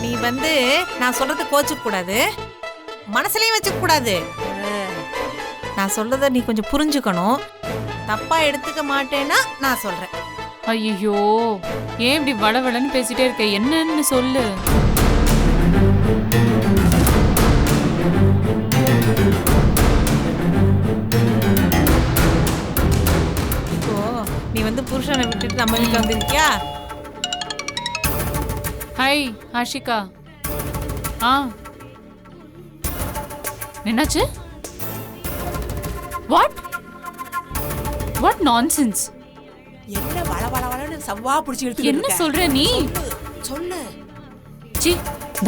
நீ வந்து நான் சொல்றது கோச்சுக்க கூடாது, மனசுலயும் வச்சுக்க கூடாது. நான் சொல்றத நீ கொஞ்சம் புரிஞ்சுக்கணும். தப்பா எடுத்துக்க மாட்டேன்னா நான் சொல்றேன். ஐயோ, ஏன் இப்படி வளவளன்னு பேசிட்டே இருக்க? என்னன்னு சொல்லு. இப்போ நீ வந்து புருஷனை விட்டுட்டு நம்ம வீட்டுல வந்திருக்கியா? ஹாய் ஆஷிகா. என்னாச்சு? What what nonsense? என்ன வள வள வளன்னு சவ்வா பிடிச்சி எடுத்து என்ன சொல்ற நீ? சொல்லு. சி,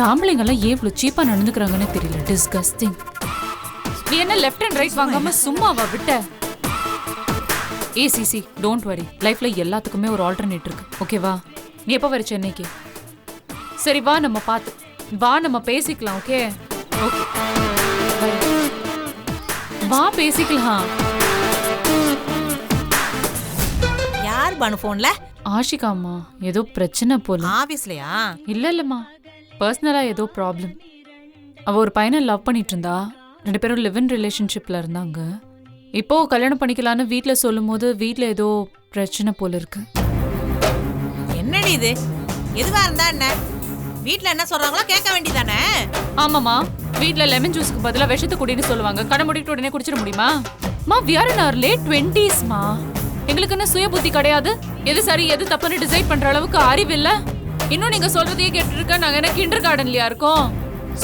தாம்பளைங்க எல்லாம் ஏன் இவ்வளவு சீப்பா நடந்துக்கிறாங்கன்னு தெரியல. டிஸ்கஸ்டிங். நீ என்ன லெஃப்ட் அண்ட் ரைட் வாங்காம சும்மாவா விட்ட? ACC, don't worry. லைஃப்ல எல்லாத்துக்குமே ஒரு ஆல்டர்னேட் இருக்கு, ஓகேவா? நீ எப்போ வர சென்னைக்கு? சரி வா, நம்ம பேசிக்கலாம். ஓகே ஓகே, வா பேசிக்கலாம். யார் பானு போன்ல? ஆஷிகாமா, ஏதோ பிரச்சனை போல. ஆபீஸ்லயா? இல்லம்மா, பர்சனலா ஏதோ ப்ராப்ளம். அவ ஒரு பையனை லவ் பண்ணிட்டு இருந்தா. 2 பேரும் லிவ் இன் ரிலேஷன்ஷிப்ல இருந்தாங்க. இப்போ கல்யாணம் பண்ணிக்கலான்னு வீட்ல சொல்லும் போது வீட்ல ஏதோ பிரச்சனை போல இருக்கு. என்னடி இது? எதுவா இருந்தா என்ன? வீட்ல என்ன சொல்றாங்களோ கேட்க வேண்டியதானே? ஆமாமா, வீட்ல லெமன் ஜூஸ்க்கு பதிலா விஷத்தை குடின்னு சொல்லுவாங்க. கடை மூடிட்டு உடனே குடிச்சிட முடியுமா? மா, we are in our late 20s மா. எங்களுக்குன்னு சுய புத்தி கிடையாது. எது சரி எது தப்புன்னு டிசைட் பண்ற அளவுக்கு அறிவு இல்ல. இன்னும் நீங்க சொல்றதையே கேட்டு இருக்க. நாங்க என்ன கிண்டர் கார்டன்லயா இருக்கோம்?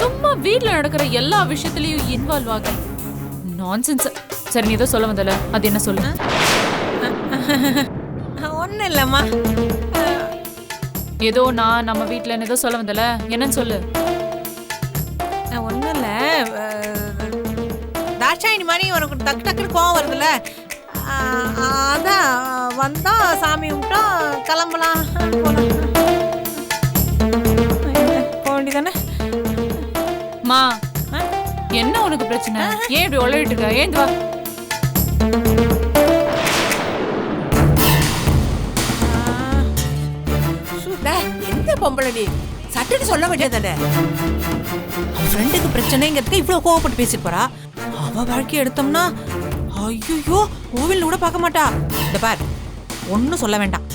சும்மா வீட்ல நடக்கிற எல்லா விஷயத்திலயும் இன்வால்வ் ஆகி நான்சென்ஸ். சரி, நீ ஏதோ சொல்ல வந்தல, அது என்ன சொல்லு. ஒன்னும் இல்லம்மா. ஏதோ நான் நம்ம வீட்ல ஏதோ சொல்ல வந்தல, என்னன்னு சொல்லு. ஒன்னும் இல்ல. தாட்சாயினி மாதிரி உனக்கு டக்கு டக்குன்னு கோவம் வருதுல்ல, அதான் வந்தா சாமி கும்பிட்டா கிளம்பலாம் போக வேண்டியதானே? மா, என்ன உனக்கு பிரச்சனை? ஏன் இப்படி உளறிட்டு இருக்க? ஏன் வா. எந்த பொம்பளை நீ? சட்டுன்னு சொல்ல வேண்டியதானே? அவன் ஃப்ரெண்டுக்கு பிரச்சனைங்கிறதுக்கு இவ்வளவு கோவப்பட்டு பேசிட்டு போறா. அவ வாழ்க்கையை எடுத்தோம்னா ஐயோ கோவில் கூட பார்க்க மாட்டா. இந்த பார், ஒன்னும் சொல்ல வேண்டாம்.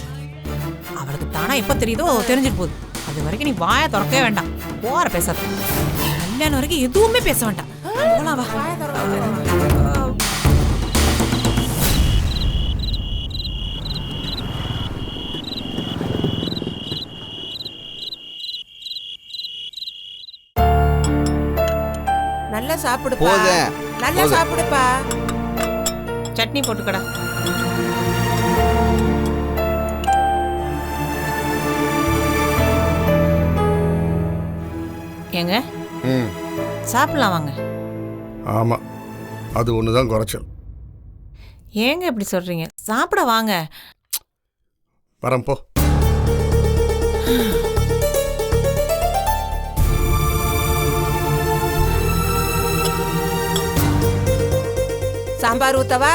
அவளுக்கு தானா எப்ப தெரியுதோ தெரிஞ்சிட்டு போகுது. அது வரைக்கும் நீ வாயை திறக்கவே வேண்டாம். போற பேசாத. கல்யாணம் வரைக்கும் எதுவுமே பேச வேண்டாம். போலாம் வா. நல்லா சாப்பிடுப்பா. நல்லா சாப்பிடுப்பா. சட்னி போட்டுக்கடா. ஏங்க சாப்பிடலாம் வாங்க. ஆமா, அது ஒண்ணுதான் குறைச்சல். ஏங்க இப்படி சொல்றீங்க? சாப்பிட வாங்க. வரேன் போ. சாம்பார் ஊத்தவா?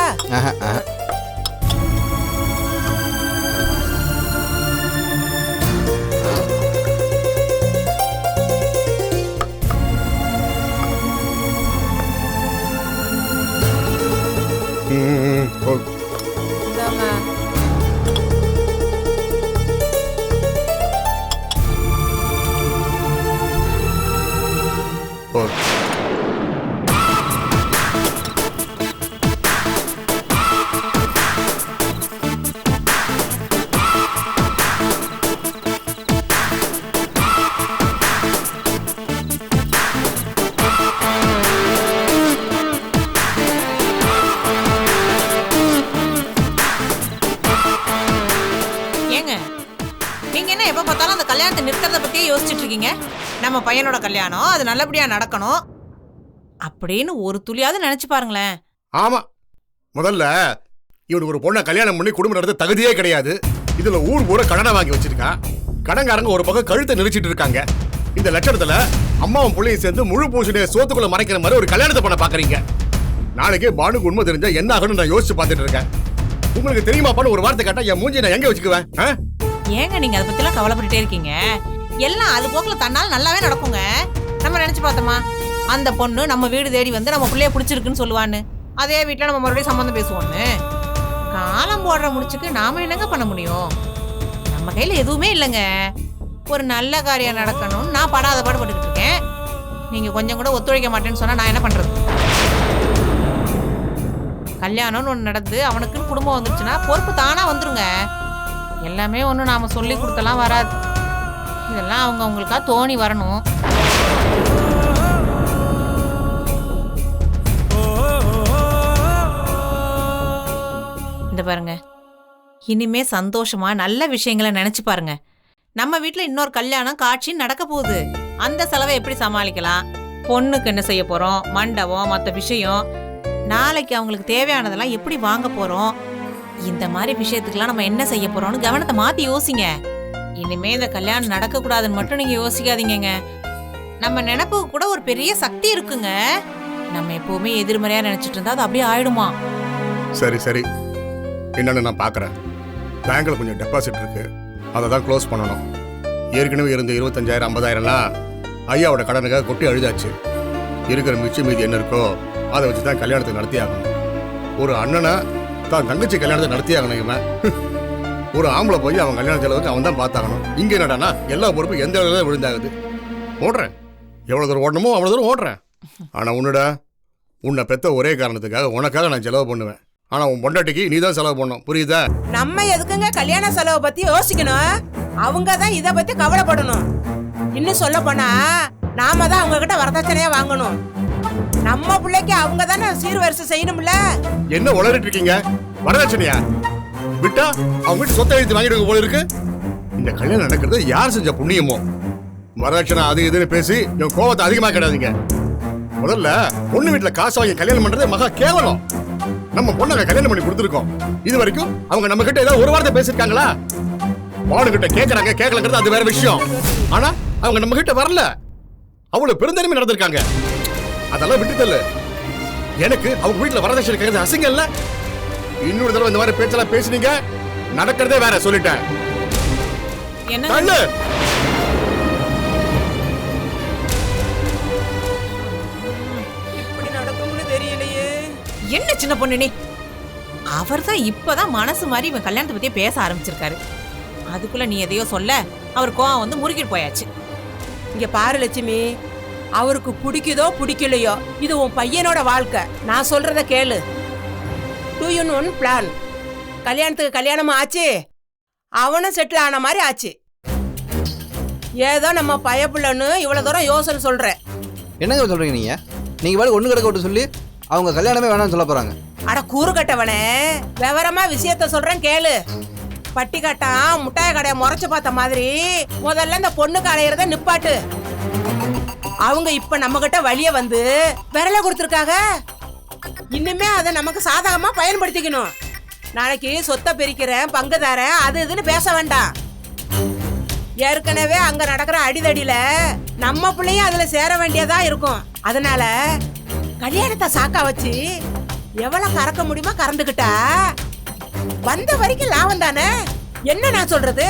கல்யாணத்தை நிறுத்தறத பத்தியே யோசிச்சுட்டு இருக்கீங்க. நம்ம பையனோட கல்யாணம் அது நல்லபடியா நடக்கணும் அப்படின்னு ஒரு துளியாவது நினைச்சு பாருங்களேன். ஆமா, முதல்ல இவனுக்கு ஒரு பொண்ணை கல்யாணம் பண்ணி குடும்பம் நடத்த தகுதியே கிடையாது. இதுல ஊர் பூரா கடனை வாங்கி வச்சிருக்கான். கடன்காரங்க ஒரு பக்கம் கழுத்தை நெரிச்சிட்டு இருக்காங்க. இந்த லட்சணத்துல அம்மாவும் பிள்ளையும் சேர்ந்து முழு பூசணிய சோத்துக்குள்ள மறைக்கிற மாதிரி ஒரு கல்யாணத்தை பண்ண பாக்குறீங்க. நாளைக்கே பானுக்கு உண்மை தெரிஞ்சா என்ன ஆகணும்னு நான் யோசிச்சு பார்த்துட்டு இருக்கேன். உங்களுக்கு தெரியுமாப்பான்னு ஒரு வார்த்தை கேட்டா என் மூஞ்சி நான் எங்க வச்சுக்குவேன்? ஏங்க நீங்க அதை பத்திலாம் கவலைப்பட்டுட்டே இருக்கீங்க? எல்லாம் அது போக்குல தன்னால நல்லாவே நடக்குங்க. நம்ம நினைச்சு பார்த்தோமா அந்த பொண்ணு நம்ம வீடு தேடி வந்து நம்ம பிள்ளைய பிடிச்சிருக்குன்னு சொல்லுவான்னு, அதே வீட்டுல நம்ம மறுபடியும் சம்மந்தம் பேசுவோன்னு. காலம் போடுற முடிச்சுக்கு நாம என்னங்க பண்ண முடியும்? நம்ம கையில எதுவுமே இல்லைங்க. ஒரு நல்ல காரியம் நடக்கணும்னு நான் படாத பாடுபட்டுக்கிட்டு இருக்கேன். நீங்க கொஞ்சம் கூட ஒத்துழைக்க மாட்டேன்னு சொன்னா நான் என்ன பண்றது? கல்யாணம்னு ஒன்று நடந்து அவனுக்குன்னு குடும்பம் வந்துருச்சுன்னா பொறுப்பு தானா வந்துருங்க. எல்லாமே ஒன்றும் நாம சொல்லி கொடுத்தலாம் வராது. இதெல்லாம் அவங்களுக்கா தோணி வரணும். இந்த பாருங்க, இனிமே சந்தோஷமா நல்ல விஷயங்களை நினைச்சு பாருங்க. நம்ம வீட்டுல இன்னொரு கல்யாணம் காட்சி நடக்க போகுது. அந்த செலவை எப்படி சமாளிக்கலாம், பொண்ணுக்கு என்ன செய்ய போறோம், மண்டபம், மற்ற விஷயம், நாளைக்கு அவங்களுக்கு தேவையானதெல்லாம் எப்படி வாங்க போறோம், இந்த மாதிரி விஷயத்துக்கெல்லாம் நம்ம என்ன செய்ய போறோம்னு கவனத்தை மாத்தி யோசிங்க. இனிமே இந்த கல்யாணம் நடக்க கூடாதுன்னு மட்டும் நீங்க யோசிக்காதீங்க. நம்ம நினைப்புக்கு கூட ஒரு பெரிய சக்தி இருக்குங்க. நம்ம எப்பவுமே எதிர்மறையா நினைச்சிட்டு இருந்தா அது அப்படியே ஆயிடுமா. சரி சரி, என்னன்னு நான் பார்க்குறேன். பேங்க்ல கொஞ்சம் டெபாசிட் இருக்கு, அதை தான் க்ளோஸ் பண்ணணும். ஏற்கனவே இருந்த 25,000 50,000லாம் ஐயாவோட கடனுக்காக கொட்டி அழுதாச்சு. இருக்கிற மிச்சம் மீதி என்ன இருக்கோ அதை வச்சு தான் கல்யாணத்தை நடத்தி ஆகணும். ஒரு அண்ணனா தான் தங்கச்சி கல்யாணத்தை நடத்தி ஆகணும். இவன் ஒரு ஆம்பளை போய் அவன் கல்யாண செலவுக்கு அவன் தான் பார்த்தாகணும். இங்கே என்னடானா எல்லா பொறுப்பும் எந்த இடத்துல விழுந்தாகுது. ஓடுறேன், எவ்வளோ தூரம் ஓடணுமோ அவ்வளோ தூரம் ஓடுறேன். ஆனால் உன்னை பெத்த ஒரே காரணத்துக்காக உனக்காக நான் செலவு பண்ணுவேன். ஆனா உன் பொண்டாட்டிக்கு நீ தான் செலவு பண்ணணும், புரியுதா? நம்ம எதுக்குங்க கல்யாண செலவை பத்தி யோசிக்கணும்? அவங்க தான் இத பத்தி கவலைப்படணும். இன்னும் சொல்ல போனா நாம தான் அவங்க கிட்ட வரதட்சணையா வாங்கணும். நம்ம பிள்ளைக்கு அவங்க தானே சீர்வரிசை செய்யணும்ல. என்ன உளறிட்டு இருக்கீங்க? வரதட்சணையா விட்டா அவங்க வீட்டு சொத்தை எழுதி வாங்கிடுங்க போல இருக்கு. இந்த கல்யாணம் நடக்கிறது யார் செஞ்ச புண்ணியமோ. வரதட்சணை அது இதுன்னு பேசி என் கோபத்தை அதிகமா கிடையாதுங்க. முதல்ல பொண்ணு வீட்டுல காசு வாங்கி கல்யாணம் பண்றது மகா கேவலம். நம்ம பொண்ணை கல்யாணம் பண்ணி கொடுத்துருக்கோம். இது வரைக்கும் அவங்க நம்ம கிட்ட ஏதாவது ஒரு வார்த்தை பேசிருக்காங்களா? பானு கிட்ட கேட்கறாங்க, கேட்கலங்கிறது அது வேற விஷயம். ஆனா அவங்க நம்ம கிட்ட வரல, அவ்வளவு பெருந்தன்மை நடந்திருக்காங்க. அதெல்லாம் விட்டுதல்ல. எனக்கு அவங்க வீட்டுல வரதட்சணை கேட்கறது அசிங்கம் இல்ல. இன்னொரு தடவை இந்த மாதிரி பேச்செல்லாம் பேசுனீங்க நடக்கிறதே வேற, சொல்லிட்டேன். என்ன என்ன சின்ன பொண்ணு நீ? அவர் தான் இப்பதான் மனசு மாதிரி இவன் கல்யாணத்தை பத்தியே பேச ஆரம்பிச்சிருக்காரு. அதுக்குள்ள நீ எதையோ சொல்ல அவர் கோவம் வந்து முறுக்கிட்டு போயாச்சு. இங்க பாரு லட்சுமி, அவருக்கு பிடிக்குதோ பிடிக்கலையோ இது உன் பையனோட வாழ்க்கை. நான் சொல்றத கேளு. 2 in 1 பிளான். கல்யாணத்துக்கு கல்யாணமும் ஆச்சு, அவனும் செட்டில் ஆன மாதிரி ஆச்சு. ஏதோ நம்ம பயப்புள்ளன்னு இவ்வளவு தூரம் யோசனை சொல்றேன். என்னங்க சொல்றீங்க நீங்க? நீங்க பாரு ஒண்ணு கிடக்க விட்டு சொல்லி அவங்க கல்யாணமே வேணாம்னு சொல்ல போறாங்க. அட கூறு கட்டவனே, விவரமா விஷயத்த சொல்றேன் கேளு. பட்டி கட்டான் முட்டாய கடையை முறைச்சு பார்த்த மாதிரி முதல்ல இந்த பொண்ணுக்கு அலையிறத நிப்பாட்டு. அவங்க இப்ப நம்ம கிட்ட வழிய வந்து விரல கொடுத்துருக்காங்க. இன்னுமே அதை நமக்கு சாதகமா பயன்படுத்திக்கணும். நாளைக்கு சொத்தை பிரிக்கிறேன், பங்குதாரன், அது இதுன்னு பேச வேண்டாம். ஏற்கனவே அங்க நடக்கிற அடிதடியில நம்ம பிள்ளையும் அதுல சேர வேண்டியதா இருக்கும். அதனால கல்யாணத்தை சாக்கா வச்சு எவ்வளவு கறக்க முடியுமா கறந்துகிட்டா வந்த வரைக்கும் லாபம் தானே. என்ன நான் சொல்றது?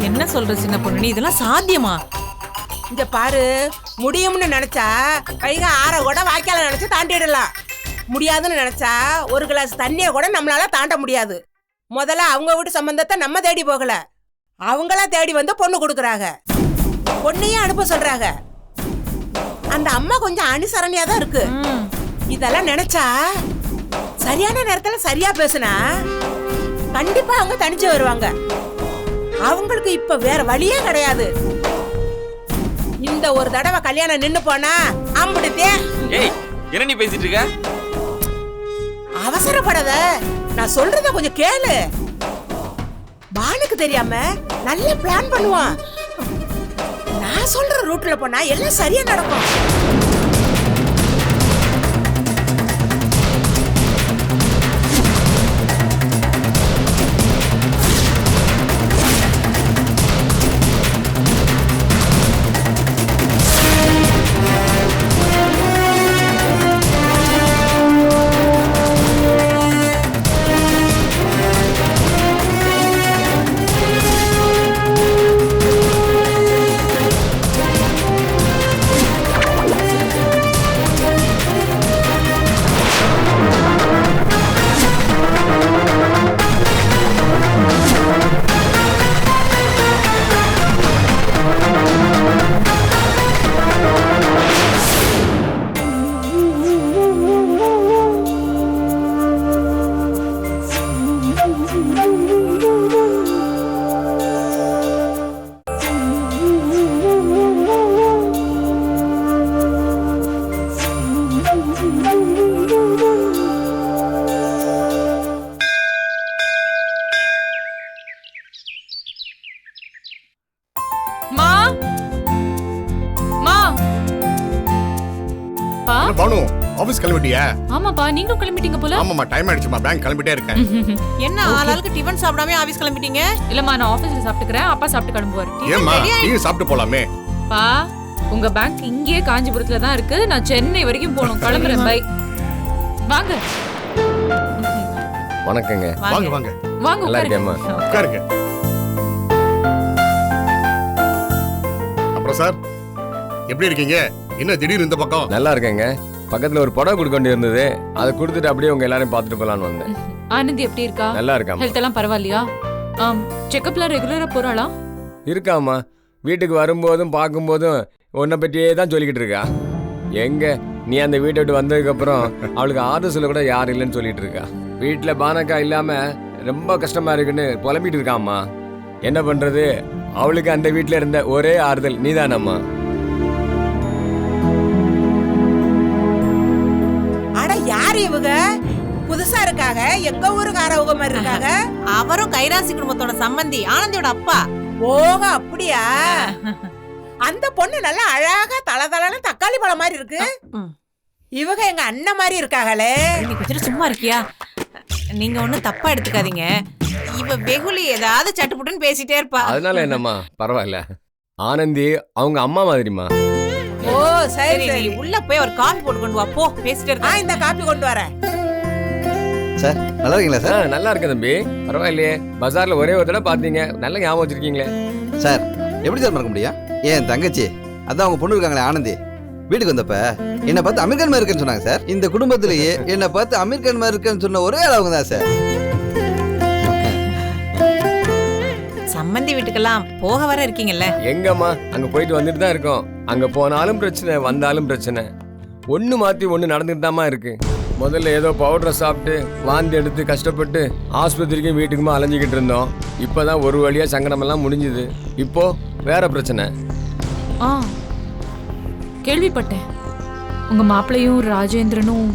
என்ன சொல்ற சின்ன பொண்ணு நீ? இதெல்லாம் சாத்தியமா? இங்க பாரு, முடியும்னு நினைச்சா வைகை ஆற கூட வாய்க்கால நினைச்சு தாண்டிடலாம். முடியாதுன்னு நினைச்சா ஒரு கிளாஸ் தண்ணிய கூட நம்மளால தாண்ட முடியாது. முதல்ல அவங்க வீட்டு சம்பந்தத்தை நம்ம தேடி போகல, அவங்களா தேடி வந்து பொண்ணு கொடுக்கறாங்க. பொண்ணையே அனுப்ப சொல்றாங்க. அந்த அம்மா கொஞ்சம் அனுசரணையா தான் இருக்கு. இதெல்லாம் நினைச்சா சரியான நேரத்துல சரியா பேசுனா கண்டிப்பா அவங்க தனிச்சு வருவாங்க. அவங்களுக்கு இப்ப வேற வழியே கிடையாது. இந்த ஒரு தடவை கல்யாணம் நின்னு போனா அம்பிடுத்தே. ஏய், என்ன நீ பேசிட்டு இருக்க? அவசரப்படாத, நான் சொல்றத கொஞ்சம் கேளு. பானுக்கு தெரியாம நல்ல பிளான் பண்ணுவான். நான் சொல்ற ரூட்ல போனா எல்லாம் சரியா நடக்கும். கிளம்பிட்டேன்ப்பா. பானு ஆபீஸ் கிளம்பிட்டியா? ஆமாப்பா, நீங்களும் கிளம்பிட்டீங்க போல. ஆமாம்மா, டைம் ஆயிடுச்சுமா, பேங்க் கிளம்பிட்டே இருக்கேன். என்ன ஆளாளுக்கு டிஃபன் சாப்பிடாம ஆபீஸ் கிளம்பிட்டீங்க? இல்லம்மா, நான் ஆபீஸ்ல சாப்பிட்டுக்கிறேன். அப்பா சாப்பிட்டு கிளம்புவாரு. ஏம்மா நீங்க சாப்பிட்டு போலாமே? பா, உங்க பேங்க் இங்கேயே காஞ்சிபுரத்துல தான் இருக்கு. நான் சென்னை வரைக்கும் போகணும். கிளம்புறேன். பை. வாங்க வணக்கங்க. வாங்க வாங்க வாங்க. நல்லா இருக்கேம்மா. உட்காருங்க. அப்புறம் சார் எப்படி இருக்கீங்க? என்ன திடீர்னு இந்த பக்கம்? நல்லா இருக்கேங்க. பக்கத்துல ஒரு புடவை கொடுக்க வேண்டி இருந்தது, அதை கொடுத்துட்டு அப்படியே உங்க எல்லாரையும் பார்த்துட்டு போலான்னு வந்தேன். ஆனந்தி எப்படி இருக்கா? நல்லா இருக்காமா. ஹெல்த் எல்லாம் பரவாயில்லையா? செக்கப்லாம் ரெகுலரா போறாளா? இருக்காமா. வீட்டுக்கு வரும்போதும் பார்க்கும்போதும் உன்னை பற்றியே தான் சொல்லிக்கிட்டு இருக்கா. எங்க நீ அந்த வீட்டை விட்டு வந்ததுக்கு அப்புறம் அவளுக்கு ஆறுதல் சொல்ல கூட யாரும் இல்லைன்னு சொல்லிட்டு இருக்கா. வீட்டுல பானக்கா இல்லாம ரொம்ப கஷ்டமா இருக்குன்னு புலம்பிட்டு இருக்காம்மா. என்ன பண்றது, அவளுக்கு அந்த வீட்டுல இருந்த ஒரே ஆறுதல் நீதானம்மா. அட யாரு இவங்க? புதுசா இருக்காங்க, எங்க ஊருக்காரவங்க மாதிரி இருக்காங்க. அவரும் கைராசி குடும்பத்தோட சம்பந்தி, ஆனந்தியோட அப்பா. ஓக அப்படியா? அந்த பொண்ணு நல்லா அழகா தளதளன்னு தக்காளி பழம் மாதிரி இருக்கு. இவங்க எங்க அண்ணன் மாதிரி இருக்காங்களே. நீ கொஞ்சம் சும்மா இருக்கியா? நீங்க ஒண்ணும் தப்பா எடுத்துக்காதீங்க. இவ வெகுளி ஏதாவது சட்டுப்புட்டுன்னு பேசிட்டே இருப்பா. அதனால என்னம்மா, பரவாயில்ல. ஆனந்தி அவங்க அம்மா மாதிரிமா. ஓ சரி சரி, சரி. நீ உள்ள போய் ஒரு காஃபி போட்டு கொண்டு வா போ. பேசிட்டே இருக்கா. இந்த காப்பி கொண்டு வரேன். சார் நல்லா இருக்கீங்களா சார்? நல்லா இருக்கேன் தம்பி, பரவாயில்லையே. பஜார்ல ஒரே ஒரு தடவை பார்த்தீங்க, நல்ல ஞாபகம் வச்சிருக்கீங்களே. சார் எப்படி சார் மறக்க முடியும்? ஏன் தங்கச்சி, அதான் அவங்க பொண்ணு இருக்காங்களே ஆனந்தி, வீட்டுக்கு வந்தப்ப என்னை பார்த்து அமீர் கான் மாதிரி இருக்குன்னு சொன்னாங்க சார். இந்த குடும்பத்திலேயே என்னை பார்த்து அமீர் கான் மாதிரி இருக்குன்னு சொன்ன ஒரே அளவுங்க தான் சார். சம்பந்தி வீட்டுக்கெல்லாம் போக வர இருக்கீங்கல்ல? எங்கம்மா, அங்க போயிட்டு வந்துட்டு தான் இருக்கோம். அங்க போனாலும் பிரச்சனை, வந்தாலும் பிரச்சனை. ஒண்ணு மாத்தி ஒண்ணு நடந்துட்டு தாமா இருக்கு. முதல்ல ஏதோ பவுடரை சாப்பிட்டு வாந்தி எடுத்து கஷ்டப்பட்டு ஆஸ்பத்திரிக்கும் வீட்டுக்குமா அலைஞ்சிக்கிட்டு இருந்தோம். இப்பதான் ஒரு வழியா சங்கடமெல்லாம் முடிஞ்சுது. இப்போ வேற பிரச்சனை. கேள்விப்பட்டேன், உங்க மாப்பிள்ளையும் ராஜேந்திரனும்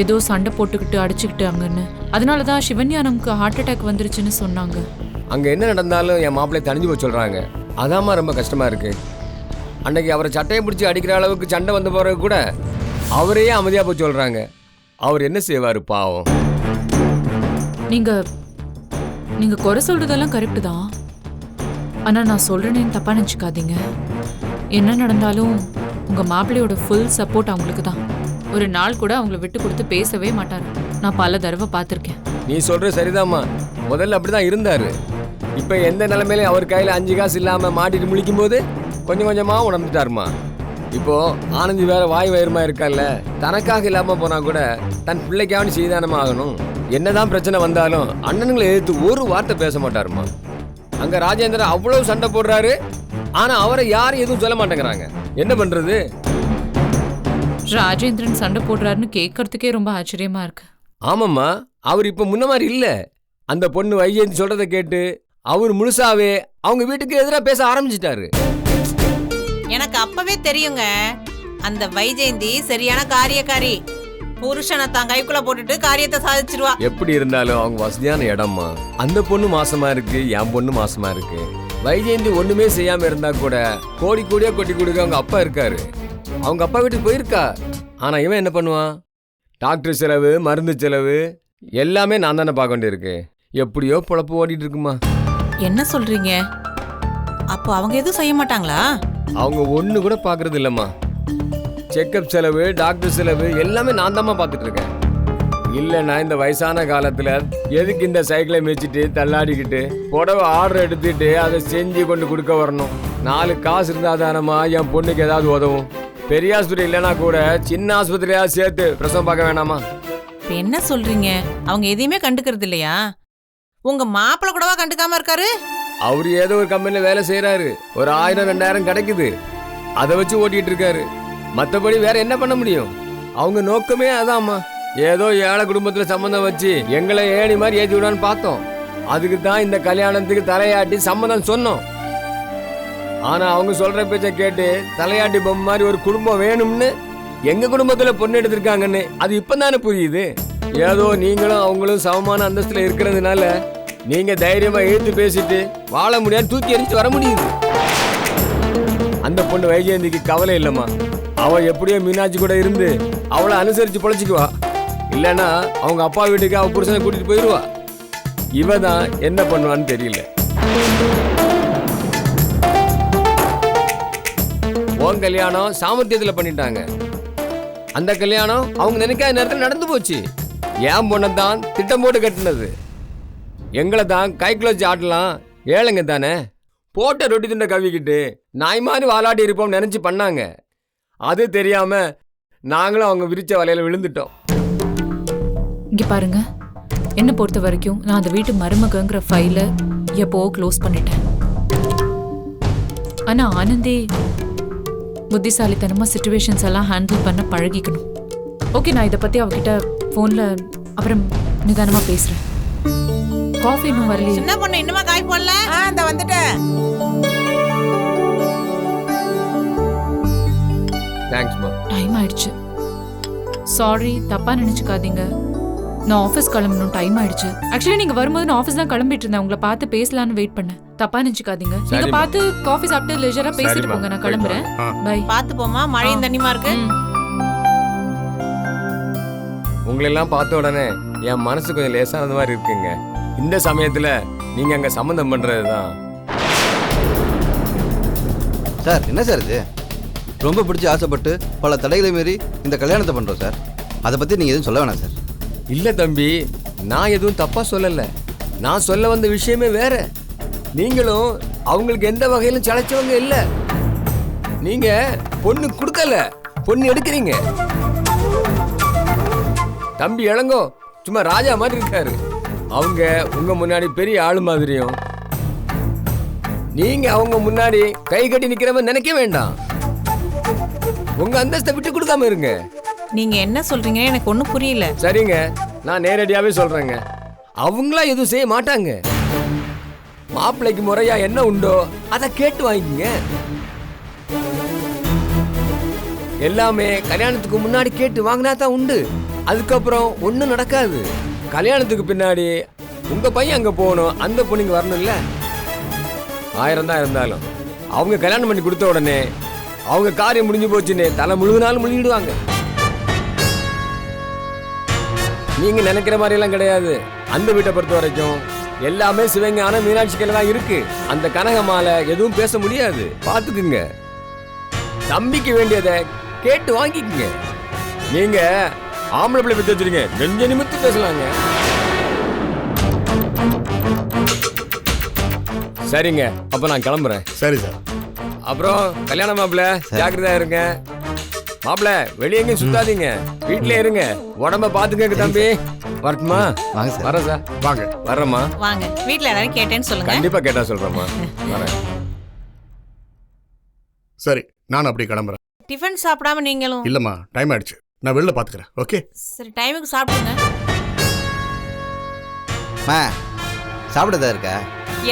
ஏதோ சண்டை போட்டுக்கிட்டு அடிச்சுக்கிட்டாங்கன்னு. அதனாலதான் சிவன்யானம்க்கு ஹார்ட் அட்டாக் வந்துருச்சுன்னு சொன்னாங்க. அங்க என்ன நடந்தாலும் என் மாப்பிள்ளை தனிஞ்சு போய் சொல்றாங்க. அதாம்மா ரொம்ப கஷ்டமா இருக்கு. அன்னைக்கு அவரை சட்டையை பிடிச்சி அடிக்கிற அளவுக்கு சண்டை வந்து போறது கூட அவரையே அமைதியா போய் சொல்றாங்க. அவர் என்ன செய்வாரு பாவம். நீங்க குறை சொல்றதெல்லாம் கரெக்டு தான். ஆனா நான் சொல்றேன்னு தப்பா நினைச்சுக்காதீங்க. என்ன நடந்தாலும் உங்க மாப்பிள்ளையோட ஃபுல் சப்போர்ட் அவங்களுக்கு தான். ஒரு நாள் கூட அவங்கள விட்டு கொடுத்து பேசவே மாட்டாரு. நான் பல தடவை பார்த்துருக்கேன். நீ சொல்றது சரிதாம்மா. முதல்ல அப்படிதான் இருந்தாரு. இப்ப எந்த நிலைமையிலும் அவர் கையில 5 காசு இல்லாம மாட்டிட்டு முழிக்கும் போது கொஞ்சம் கொஞ்சமா உணர்ந்துட்டாருமா. இப்போ ஆனந்தி வேற வாய் வயிறுமா இருக்கால, தனக்காக இல்லாம போனா கூட தன் பிள்ளைக்காவது செய்தானமா ஆகணும். என்னதான் பிரச்சனை வந்தாலும் அண்ணனுங்களை எதிர்த்து ஒரு வார்த்தை பேச மாட்டாருமா. அங்க ராஜேந்திரன் அவ்வளவு சண்டை போடுறாரு, ஆனா அவரை யாரும் எதுவும் சொல்ல மாட்டேங்கிறாங்க. என்ன பண்றது? ராஜேந்திரன் சண்டை போடுறாருன்னு கேட்கறதுக்கே ரொம்ப ஆச்சரியமா இருக்கு. ஆமாம்மா, அவர் இப்ப முன்ன மாதிரி இல்ல. அந்த பொண்ணு வைஜெயந்தி சொல்றதை கேட்டு அவர் முழுசாவே அவங்க வீட்டுக்கு எதிராக பேச ஆரம்பிச்சிட்டாரு. எனக்கு அப்பவே தெரியுங்க, அந்த வைஜெயந்தி சரியான காரியக்காரி. புருஷனை தான் கைக்குள்ள போட்டுட்டு காரியத்தை சாதிச்சிருவா. எப்படி இருந்தாலும் அவங்க வசதியான இடம்மா. அந்த பொண்ணு மாசமா இருக்கு, என் பொண்ணு மாசமா இருக்கு. வைஜெயந்தி ஒண்ணுமே செய்யாம இருந்தா கூட கோடி கோடியா கொட்டி கொடுக்க அவங்க அப்பா இருக்காரு. அவங்க அப்பா வீட்டுக்கு போயிருக்கா. ஆனா இவன் என்ன பண்ணுவான்? டாக்டர் செலவு, மருந்து செலவு எல்லாமே நான் தானே பார்க்க வேண்டியிருக்கு. எப்படியோ பொழப்பு ஓடிட்டு இருக்குமா. என்ன சொல்றீங்க? அப்போ அவங்க எதுவும் செய்ய மாட்டாங்களா? அவங்க ஒண்ணு கூட பாக்குறது இல்லம்மா. செக்கப் செலவு, டாக்டர் செலவு எல்லாமே நான் தாம்மா பார்த்துட்டு இருக்கேன். இல்லைன்னா இந்த வயசான காலத்துல எதுக்கு இந்த சைக்கிளை மேய்ச்சிட்டு தள்ளாடிக்கிட்டு புடவை ஆர்டர் எடுத்துட்டு அதை செஞ்சு கொண்டு கொடுக்க வரணும்? 4 காசு இருந்தா தானம்மா என் பொண்ணுக்கு ஏதாவது உதவும். பெரிய ஆஸ்பத்திரி இல்லைன்னா கூட சின்ன ஆஸ்பத்திரியா சேர்த்து பிரசவம் பார்க்க வேணாமா? இப்ப என்ன சொல்றீங்க? அவங்க எதையுமே கண்டுக்கிறது இல்லையா? உங்க மாப்பிள்ளை கூடவா கண்டுக்காம இருக்காரு? அவரு ஏதோ ஒரு கம்பெனில வேலை செய்யறாரு, ஒரு 1000-2000 கிடைக்குது, அதை வச்சு ஓட்டிட்டு இருக்காரு. மற்றபடி வேற என்ன பண்ண முடியும்? அவங்க நோக்கமே அதாம்மா. ஏதோ ஏழை குடும்பத்துல சம்பந்தம் வச்சு எங்களை ஏணி மாதிரி ஏற்றி விடான்னு பார்த்தோம். அதுக்கு தான் இந்த கல்யாணத்துக்கு தலையாட்டி சம்மதம் சொன்னோம். ஆனா அவங்க சொல்ற பேச்ச கேட்டு தலையாட்டி பொம்மை மாதிரி ஒரு குடும்பம் வேணும்னு எங்க குடும்பத்துல பொண்ணு எடுத்திருக்காங்கன்னு அது இப்பதானே புரியுது. ஏதோ நீங்களும் அவங்களும் சமமான அந்தஸ்துல இருக்கிறதுனால நீங்க தைரியமா எழுத்து பேசிட்டு வாழ முடியாது தூக்கி எரிஞ்சு வர முடியுது. அந்த பொண்ணு வைஜெயந்திக்கு கவலை இல்லம்மா. அவ எப்படியோ மீனாட்சி கூட இருந்து அவளை அனுசரிச்சு பொழைச்சிக்குவா. இல்லைன்னா அவங்க அப்பா வீட்டுக்கு அவ புருஷனை கூட்டிட்டு போயிடுவா. இவ தான் என்ன பண்ணுவான்னு தெரியல. உன் கல்யாணம் சாமர்த்தியத்துல பண்ணிட்டாங்க. அந்த கல்யாணம் அவங்க நினைக்காத நேரத்தில் நடந்து போச்சு. என் பொண்ணை தான் திட்டம் போட்டு கட்டினது. எங்களை தான் கைக்குள்ள வச்சு ஆட்டலாம் ஏழைங்க தானே. போட்ட ரொட்டி துண்டை கவிக்கிட்டு நாய் மாதிரி வாலாட்டி இருப்போம் நினைச்சு பண்ணாங்க. அது தெரியாம நாங்களும் அவங்க விரிச்ச வலையில விழுந்துட்டோம். இங்க பாருங்க, என்ன பொறுத்த வரைக்கும் நான் அந்த வீட்டு மருமகங்கிற ஃபைலை எப்போ க்ளோஸ் பண்ணிட்டேன். ஆனா ஆனந்தி புத்திசாலித்தனமா சிச்சுவேஷன்ஸ் எல்லாம் ஹேண்டில் பண்ண பழகிக்கணும். ஓகே, நான் இதை பத்தி அவகிட்ட போன்ல அப்புறம் நிதானமா பேசுறேன். காஃபி இன்னும் வரலையே. சின்ன பொண்ணு இன்னுமா காய் போடல? இந்த வந்துட்டேன். தேங்க்ஸ்மா. டைம் ஆயிடுச்சு. சாரி, தப்பா நினைச்சுக்காதீங்க. நான் ஆஃபீஸ் கிளம்பணும், டைம் ஆயிடுச்சு. ஆக்சுவலி நீங்க வரும்போது நான் ஆஃபீஸ் தான் கிளம்பிட்டு இருந்தேன். உங்களை பார்த்து பேசலான்னு வெயிட் பண்ணேன். தப்பா நினைச்சுக்காதீங்க. நீங்க சரிம்மா. பார்த்து காஃபி சாப்பிட்டு லெஜரா பேசிட்டு சரிம்மா, போங்க. நான் போயிட்டு கிளம்புறேன். பை. பாத்து போமா, மழையும் தண்ணிமா இருக்கு. உங்களெல்லாம் பார்த்த உடனே என் மனசு கொஞ்சம் லேசானது மாதிரி இருக்குங்க. இந்த சமயத்துல நீங்க அங்க சம்மந்தம் பண்றதுதான். சார் என்ன சார் இது? ரொம்ப பிடிச்சி ஆசைப்பட்டு பல தடைகளை மீறி இந்த கல்யாணத்தை பண்ணுறோம் சார். அதை பற்றி நீங்கள் எதுவும் சொல்ல வேணாம் சார். இல்ல தம்பி, நான் எதுவும் தப்பா சொல்லல. நான் சொல்ல வந்த விஷயமே வேற. நீங்களும் அவங்களுக்கு எந்த வகையிலும் சளைச்சவங்க இல்ல. நீங்க பொண்ணு கொடுக்கல, பொண்ணு எடுக்கிறீங்க. தம்பி இளங்கோ சும்மா ராஜா மாதிரி இருக்காரு. அவங்க உங்க முன்னாடி பெரிய ஆளு மாதிரியும், நீங்க அவங்க முன்னாடி கை கட்டி நிக்கிறவன் நினைக்க வேண்டாம். உங்க அந்தஸ்தை விட்டு கொடுக்காம இருங்க. நீங்க என்ன சொல்றீங்க எனக்கு ஒண்ணும் புரியல. சரிங்க, நான் நேரடியாவே சொல்றேங்க. அவங்களா எதுவும் செய்ய மாட்டாங்க. மாப்பிள்ளைக்கு முறையா என்ன உண்டோ அதை கேட்டு வாங்கிக்கங்க. எல்லாமே கல்யாணத்துக்கு முன்னாடி கேட்டு வாங்கினா தான் உண்டு. அதுக்கப்புறம் ஒன்றும் நடக்காது. கல்யாணத்துக்கு பின்னாடி உங்க பையன் அங்க போகணும், அந்த பொண்ணுங்க வரணும்ல. 1000 தான் இருந்தாலும் அவங்க கல்யாணம் பண்ணி கொடுத்த உடனே அவங்க காரியம் முடிஞ்சு போச்சுன்னு தலை முழுகினாலும் முழுகிடுவாங்க. நீங்க நினைக்கிற மாதிரி எல்லாம் கிடையாது. அந்த வீட்டை பொறுத்த வரைக்கும் எல்லாமே சிவஞான மீனாட்சி கையில தான் இருக்கு. அந்த கனகமால எதுவும் பேச முடியாது. பாத்துக்குங்க. தம்பிக்கு வேண்டியதை கேட்டு வாங்கிக்குங்க. நீங்க ஆம்பளை பிள்ளை பத்தி வச்சிருங்க, நெஞ்ச நிமித்து பேசலாங்க. சரிங்க, அப்ப நான் கிளம்புறேன். சரி சார். அப்புறம் கல்யாணம் மாப்பிள்ள ஜாக்கிரதா இருங்க. மாப்பிள்ள வெளியே எங்கேயும் சுத்தாதீங்க, வீட்லயே இருங்க. உடம்ப பாத்துக்க தம்பி. வரட்டுமா? வாங்க சார். வரேன் சார். வாங்க. வர்றேம்மா. வாங்க, வீட்ல எல்லாரும் கேட்டேன்னு சொல்லுங்க. கண்டிப்பா கேட்டா சொல்றேம்மா. வரேன். சரி, நான் அப்படி கிளம்புறேன். டிஃபன் சாப்பிடாம நீங்களும்? இல்லம்மா, டைம் ஆயிடுச்சு. நான் வெளில பாத்துக்கிறேன். ஓகே. சரி, டைமுக்கு சாப்பிடுங்க. சாப்பிடதா இருக்கா?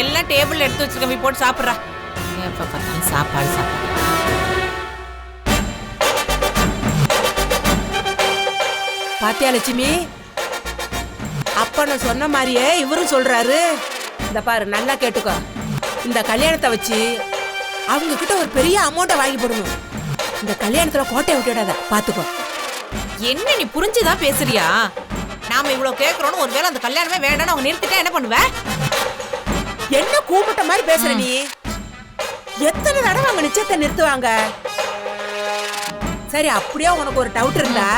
எல்லாம் டேபிள் எடுத்து வச்சிருக்க, போய் போட்டு சாப்பிட்றா. எப்ப பார்த்தாலும் சாப்பாடு சாப்பாடு. பாத்தியா லட்சுமி, அப்ப நான் சொன்ன மாதிரியே இவரும் சொல்றாரு. இந்த பாரு, நல்லா கேட்டுக்கோ. இந்த கல்யாணத்தை வச்சு அவங்க கிட்ட ஒரு பெரிய அமௌண்ட்டை வாங்கி போடணும். இந்த கல்யாணத்துல கோட்டையை விட்டுடாத, பாத்துக்கோ. என்ன நீ புரிஞ்சுதான் பேசுறியா? நாம இவ்வளவு கேக்குறோம்னு ஒருவேளை அந்த கல்யாணமே வேண்டாம்னு அவங்க நிறுத்திட்டா என்ன பண்ணுவ? என்ன கூப்பிட்ட மாதிரி பேசுற நீ? எத்தனை தடவை அவங்க நிச்சயத்தை நிறுத்துவாங்க? சரி, அப்படியே உனக்கு ஒரு டவுட் இருந்தா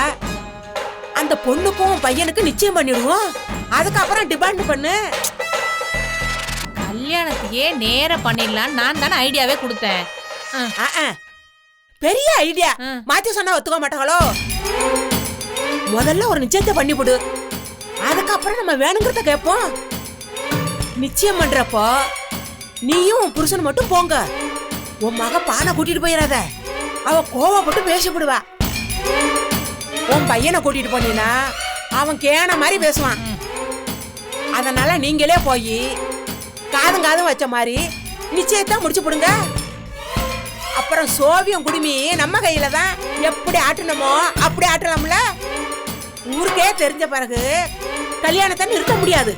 அந்த பொண்ணுக்கும் பையனுக்கு நிச்சயம் பண்ணிடுவோம். அதுக்கப்புறம் டிமாண்ட் பண்ணு. கல்யாணத்தையே நேர பண்ணிடலாம் நான் தானே ஐடியாவே கொடுத்தேன். பெரிய ஐடியா. மாத்தி சொன்னா ஒத்துக்க மாட்டாங்களோ? முதல்ல ஒரு நிச்சயத்தை பண்ணிவிடு, அதுக்கப்புறம் நம்ம வேணுங்கிறத கேட்போம். நிச்சயம் பண்றப்போ நீயும் உன் புருஷன் மட்டும் போங்க. உன் மக பானை கூட்டிட்டு போயிடாத, அவ கோவப்பட்டு பேசப்படுவா. உன் பையனை கூட்டிட்டு போனீன்னா அவன் கேன மாதிரி பேசுவான். அதனால நீங்களே போய் காதும் காதும் வச்ச மாதிரி நிச்சயத்தை முடிச்சு போடுங்க. அப்புறம் சோவியம் குடுமி நம்ம கையில தான். எப்படி ஆட்டணுமோ அப்படி ஆட்டலாம்ல. ஊருக்கே தெரிஞ்ச பிறகு கல்யாணத்தை நிறுத்த முடியாது.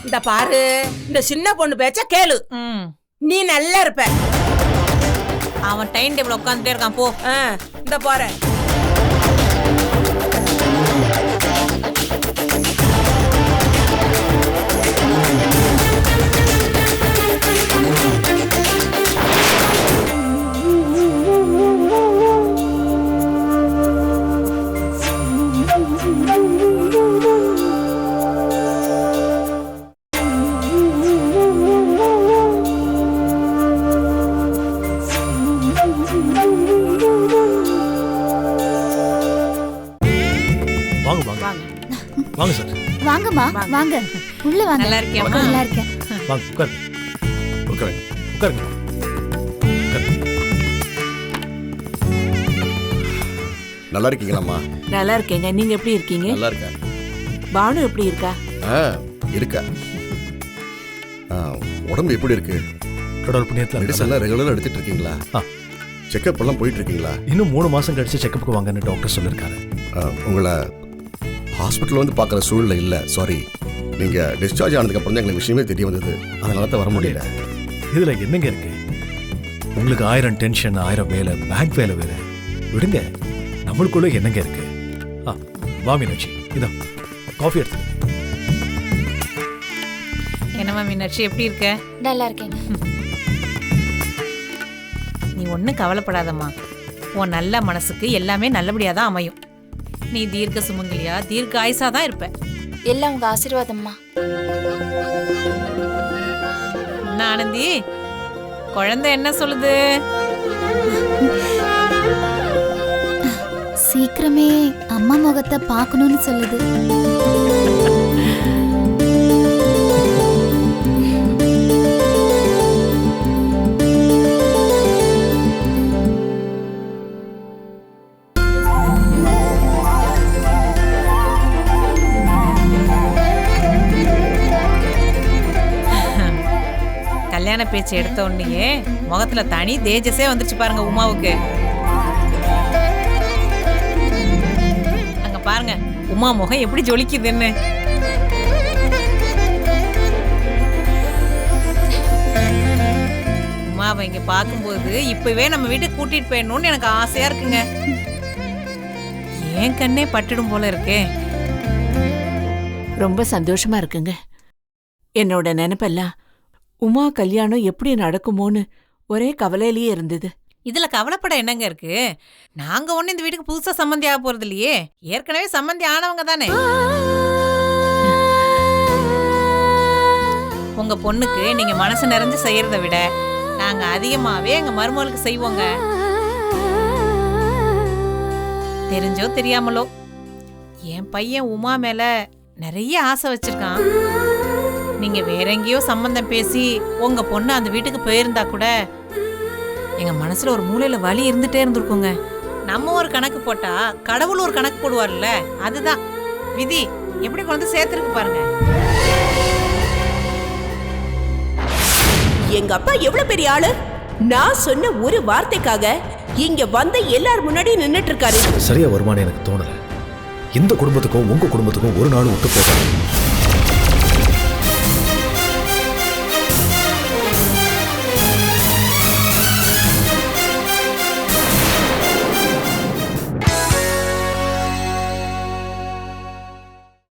இந்த பாரு, இந்த சின்ன பொண்ணு பேச்ச கேளு, நீ நல்லா இருப்ப. அவன் டைம் டேபிள் உட்காந்துட்டே இருக்கான் போ. இந்த போறேன். வாங்க வாங்க வாங்க சார். வாங்கம்மா வாங்க, உள்ள வாங்க. நல்லா இருக்கியாம்மா? நல்லா இருக்கேன். வாங்க உட்காருங்க உட்காருங்க. உட்காருங்க. நல்லா இருக்கீங்களாம்மா? நல்லா இருக்கேங்க. நீங்க எப்படி இருக்கீங்க? நல்லா இருக்கேன். பானு எப்படி இருக்கா? இருக்கா. உடம்பு எப்படி இருக்கு? கடவுள் புண்ணியத்தில் மெடிசன் எல்லாம் ரெகுலரா எடுத்துட்டு இருக்கீங்களா? செக்அப் எல்லாம் போயிட்டு இருக்கீங்களா? இன்னும் 3 மாசம் கழிச்சு செக்கப்புக்கு வாங்கன்னு டாக்டர் சொல்லியிருக்காரு. உங்களை ஹாஸ்பிட்டல் வந்து பார்க்குற சூழ்நிலை இல்லை, சாரி. நீங்கள் டிஸ்சார்ஜ் ஆனதுக்கு அப்புறம் தான் எங்களுக்கு விஷயமே தெரிய வந்தது, அதனால தான் வர முடியல. இதுல என்னங்க இருக்கு? உங்களுக்கு 1000 டென்ஷன், 1000 வேலை, பேங்க் வேலை வேற. விடுங்க, நம்மளுக்குள்ள என்னங்க இருக்கு? வா மீனாட்சி, இதோ காஃபி எடுத்து. என்னம்மா மீனாட்சி, எப்படி இருக்க? நல்லா இருக்கேங்க. நீ ஒன்றும் கவலைப்படாதம்மா. உன் நல்ல மனசுக்கு எல்லாமே நல்லபடியாக தான் அமையும். நீ தீர்க்க சுமங்கலியா, தீர்க்க ஆயுசா தான் இருப்ப. எல்லாம் உங்க ஆசீர்வாதம்மா. என்ன ஆனந்தி, குழந்தை என்ன சொல்லுது? சீக்கிரமே அம்மா முகத்தை பார்க்கணும்னு சொல்லுது. கல்யாண பேச்சு எடுத்த உடனே முகத்துல தனி தேஜஸே வந்துருச்சு பாருங்க உமாவுக்கு. அங்க பாருங்க உமா முகம் எப்படி ஜொலிக்குதுன்னு. உமாவை இங்க பார்க்கும்போது இப்பவே நம்ம வீட்டுக்கு கூட்டிட்டு போயிடணும்னு எனக்கு ஆசையா இருக்குங்க. ஏன் கண்ணே பட்டுடும் போல இருக்கே. ரொம்ப சந்தோஷமா இருக்குங்க. என்னோட நினைப்பெல்லாம் உமா கல்யாணம் எப்படி நடக்குமோன்னு ஒரே கவலையிலேயே இருந்தது. இதுல கவலைப்பட என்னங்க இருக்கு? நாங்க ஒண்ணு இந்த வீட்டுக்கு புதுசா சம்மந்தி ஆக போறது இல்லையே, ஏற்கனவே சம்மந்தி ஆனவங்க தானே. உங்க பொண்ணுக்கு நீங்க மனசு நிறைஞ்சு செய்யறத விட நாங்க அதிகமாவே எங்க மருமகளுக்கு செய்வோங்க. தெரிஞ்சோ தெரியாமலோ என் பையன் உமா மேல நிறைய ஆசை வச்சிருக்கான். நீங்க வேற எங்கேயோ சம்பந்தம் பேசி உங்க பொண்ணு அந்த வீட்டுக்கு போயிருந்தா கூட எங்க மனசுல ஒரு மூலையில வலி இருந்துட்டே இருந்திருக்குங்க. நம்ம ஒரு கணக்கு போட்டா கடவுள் ஒரு கணக்கு போடுவார்ல, அதுதான் விதி. எப்படி கொண்டு சேர்த்துருக்கு பாருங்க. எங்க அப்பா எவ்வளவு பெரிய ஆளு. நான் சொன்ன ஒரு வார்த்தைக்காக இங்க வந்த எல்லார் முன்னாடி நின்னுட்டு இருக்காரு. சரியா வருமானம் எனக்கு தோணல. இந்த குடும்பத்துக்கும் உங்க குடும்பத்துக்கும் ஒரு நாள் விட்டு போகாது.